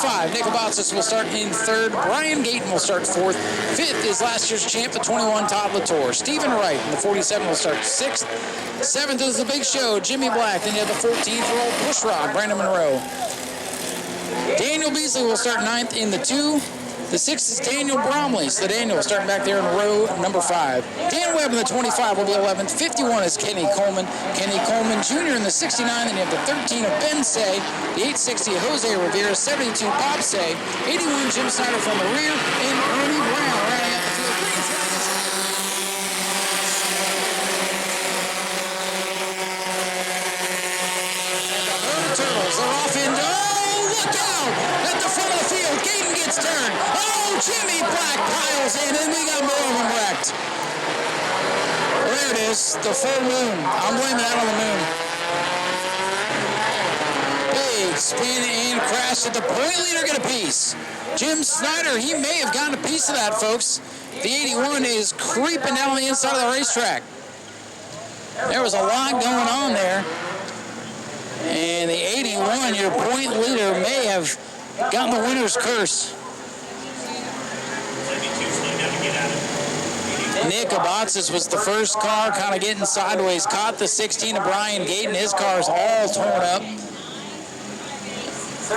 5, Nick Abatsis will start in 3rd. Brian Gayton will start 4th. 5th is last year's champ, the 21, Todd Latour. Stephen Wright in the 47 will start 6th. 7th is the big show, Jimmy Black. Then you have the 14-year-old Bushrod, Brandon Monroe. Daniel Beasley will start 9th in the 2. The 6th is Daniel Bromley. So Daniel starting back there in row number 5. Dan Webb in the 25 will be 11th. 51 is Kenny Coleman. Kenny Coleman Jr. in the 69. Then you have the 13 of Ben Say. The 860 of Jose Rivera. 72 Bob Say. 81 Jim Snyder from the rear. And Ernie Brown rounding out the field. The Turtles are off into... Oh, look out! At the front of the field, Gayton gets turned. Oh, Jimmy Black piles in, and we got more of them wrecked. There it is, the full moon. I'm blaming that on the moon. Big spin and crash at the point leader, get a piece. Jim Snyder, he may have gotten a piece of that, folks. The 81 is creeping down the inside of the racetrack. There was a lot going on there. And the 81, your point leader, may have gotten the winner's curse. Nick Abatsis was the first car kind of getting sideways. Caught the 16 of Brian Gayton. His car is all torn up.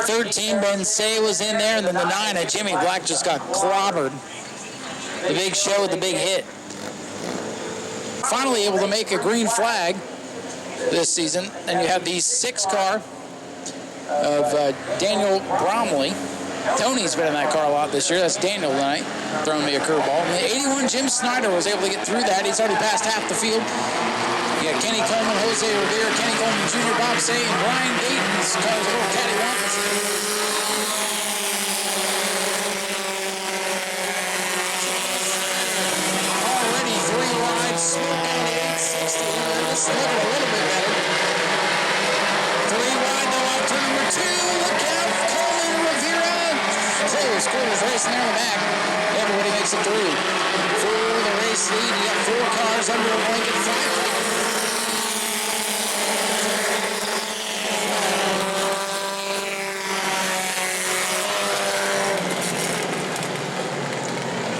13, Ben Say was in there. And then the 9 of Jimmy Black just got clobbered. The big show with the big hit. Finally able to make a green flag this season. And you have the 6 car of Daniel Bromley. Tony's been in that car a lot this year. That's Daniel tonight, throwing me a curveball. And the 81 Jim Snyder was able to get through that. He's already passed half the field. You got Kenny Coleman, Jose Rivera, Kenny Coleman Jr., Bob Say, and Brian Gayton's car's a little cattywampus. Already 3 wide, smoke down the 860 here. This looking a little bit better. 3 wide, though, out to number 2. Look out, Coleman, Rivera. Close quarters racing there in the back. Everybody makes it through. For the race lead, you got 4 cars under a blanket, 5 cars.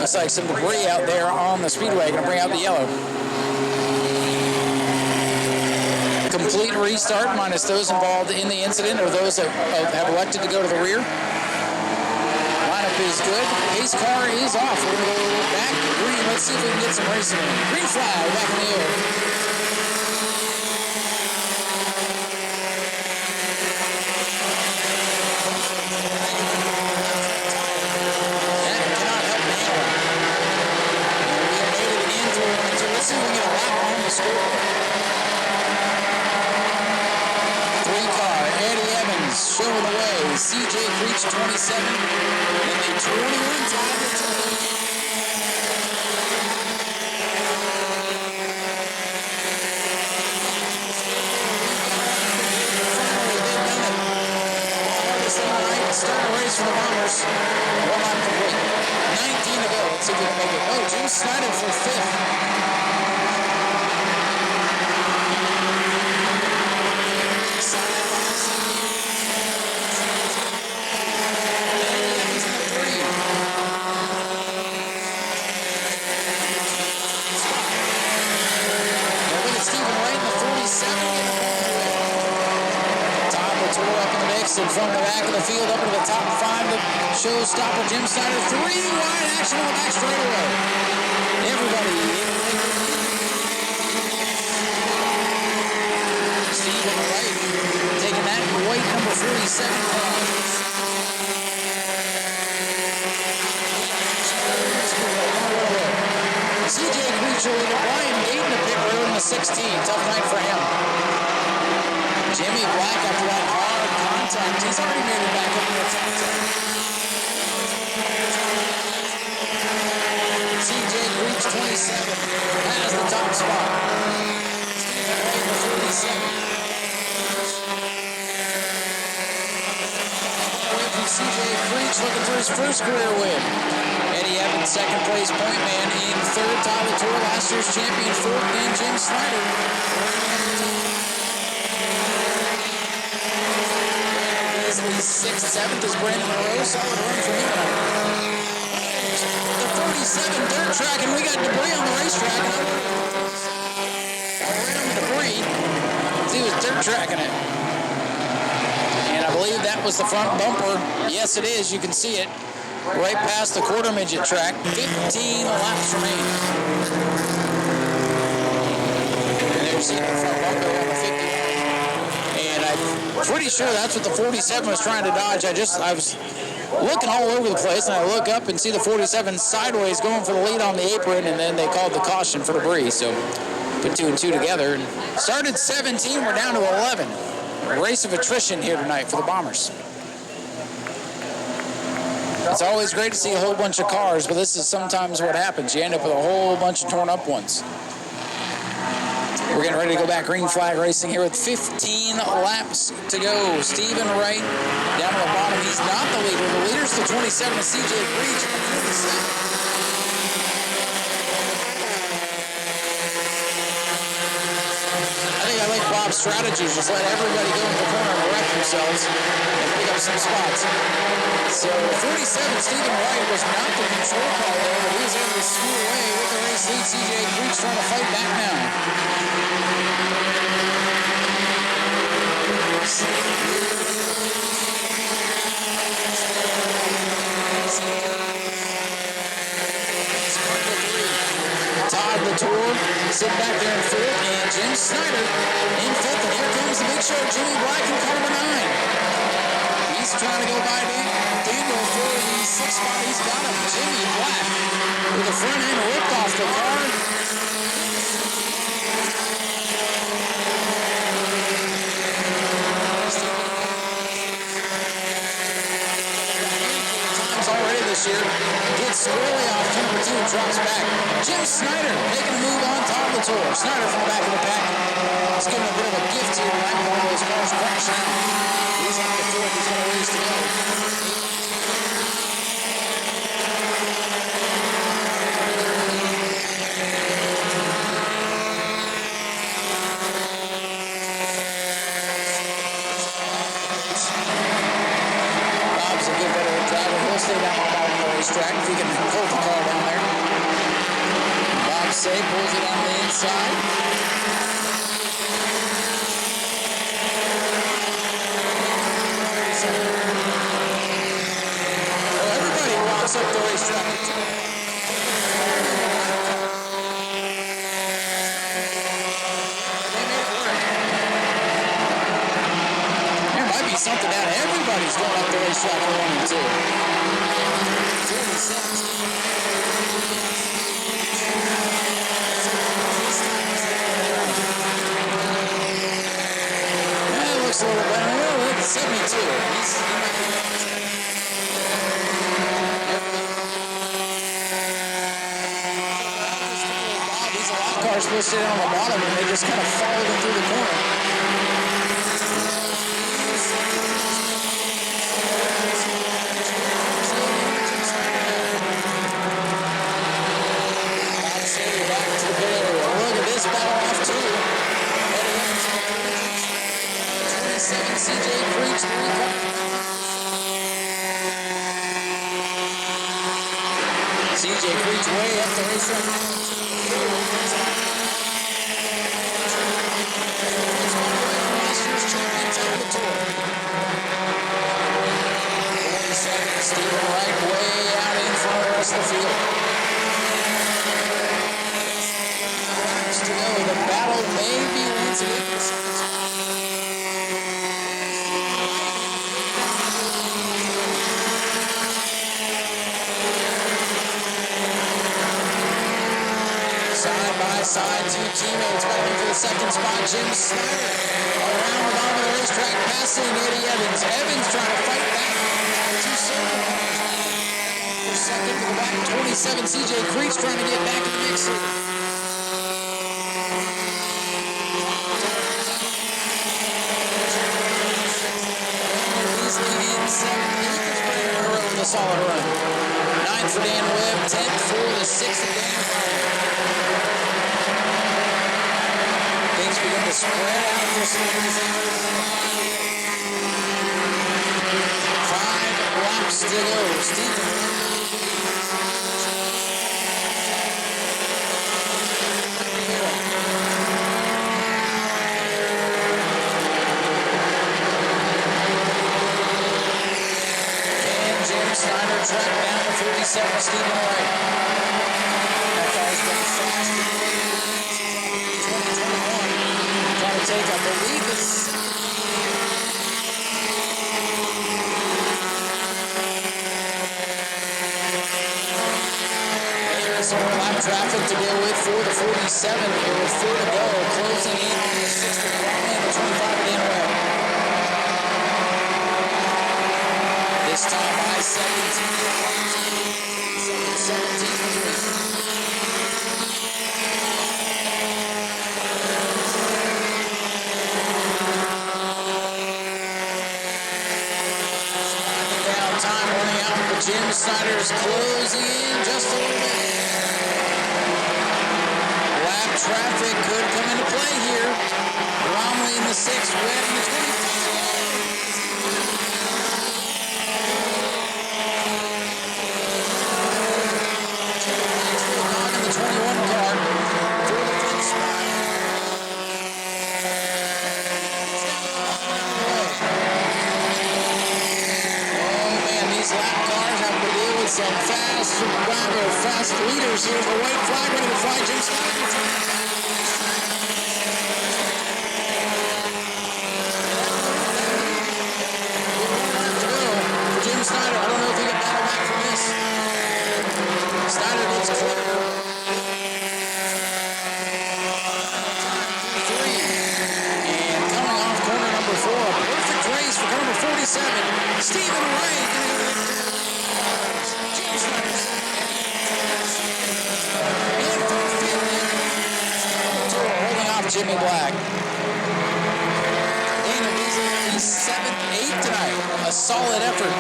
Looks like some debris out there on the speedway. Going to bring out the yellow. Complete restart minus those involved in the incident or those that have elected to go to the rear. Lineup is good. Pace car is off. We're going to go back green. Let's see if we can get some racing in. Green flag back in the air. Let's see if we can get a lap on the score. 3-car, Eddie Evans showing the way. CJ Creech, 27. And the 21 Todd Latour. Finally, they've done it. Hardest thing right. Starting a race for the Bombers. 1 lap complete. 19 to go. Let's see if we can make it. Oh, Jim Snyder for 5th. And from the back of the field up into the top 5, the showstopper Jim Snyder. 3 wide action on the back straightaway. Everybody. Stephen Wright taking that white number 47 car. CJ Creech leader, Brian Gayton to pit road in the 16. Tough night for him. Jimmy Black after that hard contact. He's already made it back up to the top 10. CJ Creech, 27, has the top spot. Stephen Wright, 47. From CJ Creech looking for his first career win. Eddie Evans, second place point man in 3rd. Todd Latour, last year's champion, 4th. And Jim Snyder. Beasley 6th, 7th is Brandon Monroe. Solid run for him. The 47 dirt track, and we got debris on the racetrack. Around the debris, he was dirt tracking it. And I believe that was the front bumper. Yes, it is. You can see it right past the quarter midget track. 15 laps remaining. And there's the front bumper on the 50. And I'm pretty sure that's what the 47 was trying to dodge. I was looking all over the place, and I look up and see the 47 sideways going for the lead on the apron, and then they called the caution for debris. So put 2 and 2 together. And started 17, we're down to 11. A race of attrition here tonight for the Bombers. It's always great to see a whole bunch of cars, but this is sometimes what happens. You end up with a whole bunch of torn up ones. We're getting ready to go back green flag racing here with 15 laps to go. Stephen Wright down on the bottom. He's not the leader. The leader's the 27 of CJ Breach. I like Bob's strategies. Just let everybody go into the corner and wreck themselves and pick up some spots. So 47, Stephen Wright was not the control car there, but he was able to scoot away with the race lead. CJ Breach trying to fight back now. Todd Latour sitting back there in fourth, and Jim Snyder in fifth, and here comes the big show, Jimmy Black in car number 9. He's trying to go by Daniel for the 6th spot. He's got him. Jimmy Black with the front end ripped off the car. Already this year, gets squarely off number 2 and drops back. Jim Snyder making a move on Todd Latour. Snyder from the back of the pack. He's giving a bit of a gift here tonight with one of those cars crashing out. He's on the 4th. He's got a ways to go. Bob's a good veteran driver. He'll stay down on the bottom of the racetrack if he can hold the car down there. Bob Say pulls it on the inside. Well, everybody walks up the racetrack. There might be something down. Everybody's going up the racetrack for 1 and 2. That looks a little better. Oh, it's 72. These a lot of cars supposed to sit on the bottom, and they just kind of followed him through the corner. CJ Breach, 3 cars. CJ Breach way up the racetrack. Stephen Wright way out in front of the rest of the field. To go, the battle may be once again. Side by side, 2 teammates battling for the 2nd spot. Jim Snyder around the bottom of the racetrack, passing Eddie Evans. Evans trying to fight back. 2 silver for 2nd to the back. 27, CJ Creech trying to get back in the mix here. Beasley in 7th. With a solid run. 9th for Dan Webb. 10th for the 6th of Dan Fowler. Things begin to spread out this season. to go. Stephen. And Jim Snyder tracked down to 47, Stephen Wright. That car's been fast in 2021. Trying to take, I believe it's... Some more lap traffic to deal with for the 47 here with 4 to go, closing in on the 6th of the 25 at Inway. This time by 17. Down time running out, but Jim Snyder's closing in just a little bit. Traffic could come into play here. Bromley in the 6th, Red in the 25. In the 21 car for the 5th spot. Oh man, these lap cars have to deal with some fast leaders here. The white flag ready to fly. Jim Snyder. Snyder, I don't know if he can battle back from this. Snyder gets clear. 3. And coming off corner number 4, a perfect race for car number 47, Stephen Wright. Jim Snyder. And for 5th, holding off Jimmy Black. Dana Beasley, 7th, 8th tonight. A solid effort.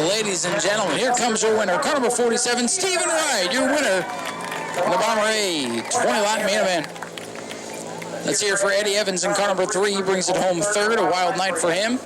Ladies and gentlemen, here comes your winner, car number 47, Stephen Wright, your winner in the Bomber A 20-lap main event. Let's hear it for Eddie Evans in car number 3. He brings it home third, a wild night for him.